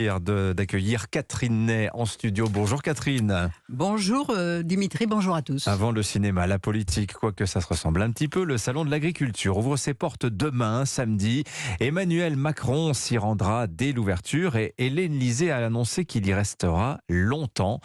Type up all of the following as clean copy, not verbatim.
D'accueillir Catherine Ney en studio. Bonjour Catherine. Bonjour Dimitri, bonjour à tous. Avant le cinéma, la politique, quoique ça se ressemble un petit peu, le salon de l'agriculture ouvre ses portes demain, samedi. Emmanuel Macron s'y rendra dès l'ouverture et Hélène Lisée a annoncé qu'il y restera longtemps.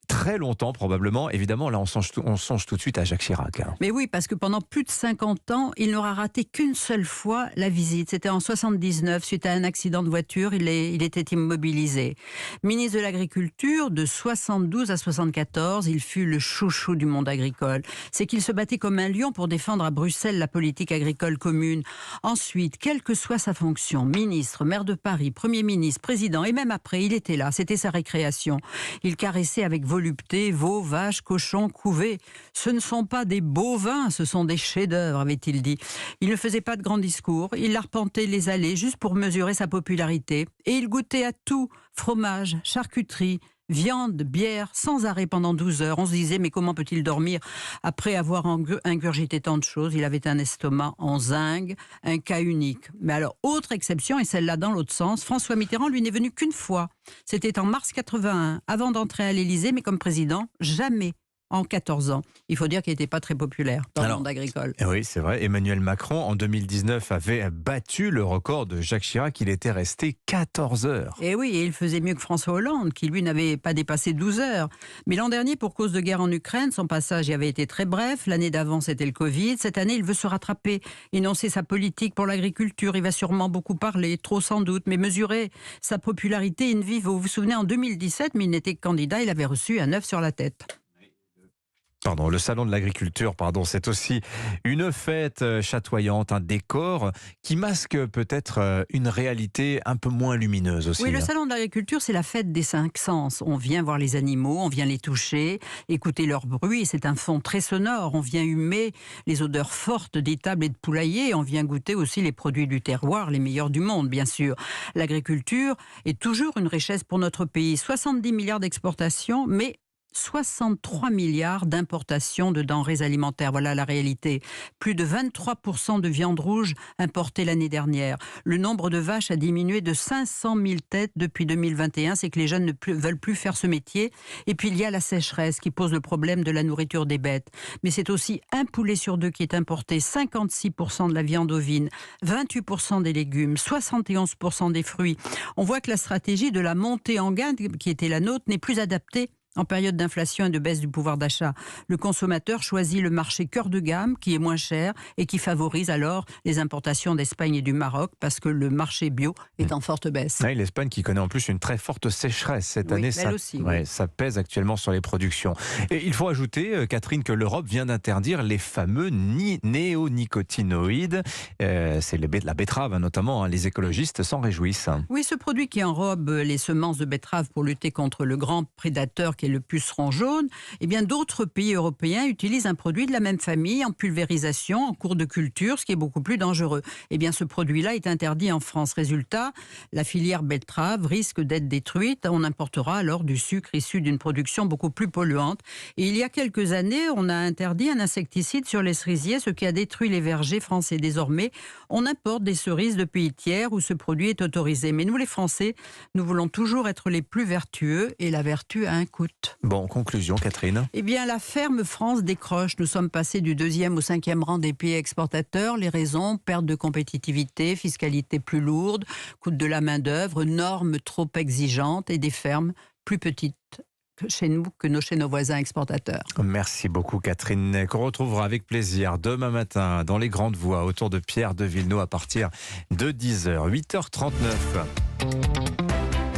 Très longtemps probablement. Évidemment, là, on songe tout de suite à Jacques Chirac. Mais oui, parce que pendant plus de 50 ans, il n'aura raté qu'une seule fois la visite. C'était en 79, suite à un accident de voiture, il était immobilisé. Ministre de l'Agriculture, de 72 à 74, il fut le chouchou du monde agricole. C'est qu'il se battait comme un lion pour défendre à Bruxelles la politique agricole commune. Ensuite, quelle que soit sa fonction, ministre, maire de Paris, Premier ministre, président, et même après, il était là, c'était sa récréation. Il caressait avec volupté, veaux, vaches, cochons, couvées. Ce ne sont pas des bovins, ce sont des chefs-d'œuvre, avait-il dit. Il ne faisait pas de grands discours, il arpentait les allées juste pour mesurer sa popularité. Et il goûtait à tout, fromage, charcuterie, viande, bière, sans arrêt pendant 12 heures. On se disait, mais comment peut-il dormir après avoir ingurgité tant de choses? Il avait un estomac en zinc, un cas unique. Mais alors, autre exception, et celle-là dans l'autre sens, François Mitterrand, lui, n'est venu qu'une fois. C'était en mars 81, avant d'entrer à l'Élysée, mais comme président, jamais. En 14 ans. Il faut dire qu'il n'était pas très populaire dans le monde agricole. Oui, c'est vrai. Emmanuel Macron, en 2019, avait battu le record de Jacques Chirac. Il était resté 14 heures. Et oui, et il faisait mieux que François Hollande, qui lui n'avait pas dépassé 12 heures. Mais l'an dernier, pour cause de guerre en Ukraine, son passage y avait été très bref. L'année d'avant, c'était le Covid. Cette année, il veut se rattraper, énoncer sa politique pour l'agriculture. Il va sûrement beaucoup parler, trop sans doute, mais mesurer sa popularité in vivo. Vous vous souvenez, en 2017, mais il n'était que candidat, il avait reçu un œuf sur la tête. Le salon de l'agriculture, c'est aussi une fête chatoyante, un décor qui masque peut-être une réalité un peu moins lumineuse aussi. Oui, le salon de l'agriculture, c'est la fête des 5 sens. On vient voir les animaux, on vient les toucher, écouter leur bruit. C'est un fond très sonore. On vient humer les odeurs fortes d'étables et de poulaillers. On vient goûter aussi les produits du terroir, les meilleurs du monde, bien sûr. L'agriculture est toujours une richesse pour notre pays. 70 milliards d'exportations, mais 63 milliards d'importations de denrées alimentaires. Voilà la réalité. Plus de 23% de viande rouge importée l'année dernière. Le nombre de vaches a diminué de 500 000 têtes depuis 2021. C'est que les jeunes ne veulent plus faire ce métier. Et puis il y a la sécheresse qui pose le problème de la nourriture des bêtes. Mais c'est aussi un poulet sur 2 qui est importé, 56% de la viande ovine, 28% des légumes, 71% des fruits. On voit que la stratégie de la montée en gamme qui était la nôtre n'est plus adaptée en période d'inflation et de baisse du pouvoir d'achat. Le consommateur choisit le marché cœur de gamme qui est moins cher et qui favorise alors les importations d'Espagne et du Maroc parce que le marché bio est en forte baisse. Oui, l'Espagne qui connaît en plus une très forte sécheresse cette année, ça pèse actuellement sur les productions. Et il faut ajouter, Catherine, que l'Europe vient d'interdire les fameux néonicotinoïdes. C'est la betterave notamment, les écologistes s'en réjouissent. Oui, ce produit qui enrobe les semences de betterave pour lutter contre le grand prédateur qui est le puceron jaune, eh bien d'autres pays européens utilisent un produit de la même famille en pulvérisation, en cours de culture, ce qui est beaucoup plus dangereux. Eh bien ce produit-là est interdit en France. Résultat, la filière betterave risque d'être détruite. On importera alors du sucre issu d'une production beaucoup plus polluante. Et il y a quelques années, on a interdit un insecticide sur les cerisiers, ce qui a détruit les vergers français. Désormais, on importe des cerises de pays tiers où ce produit est autorisé. Mais nous, les Français, nous voulons toujours être les plus vertueux et la vertu a un coût. Bon, conclusion, Catherine. Eh bien, la ferme France décroche. Nous sommes passés du 2e au 5e rang des pays exportateurs. Les raisons, perte de compétitivité, fiscalité plus lourde, coût de la main-d'œuvre, normes trop exigeantes et des fermes plus petites chez nous que chez nos voisins exportateurs. Merci beaucoup, Catherine, qu'on retrouvera avec plaisir demain matin dans les Grandes Voies autour de Pierre de Villeneuve à partir de 10h, 8h39.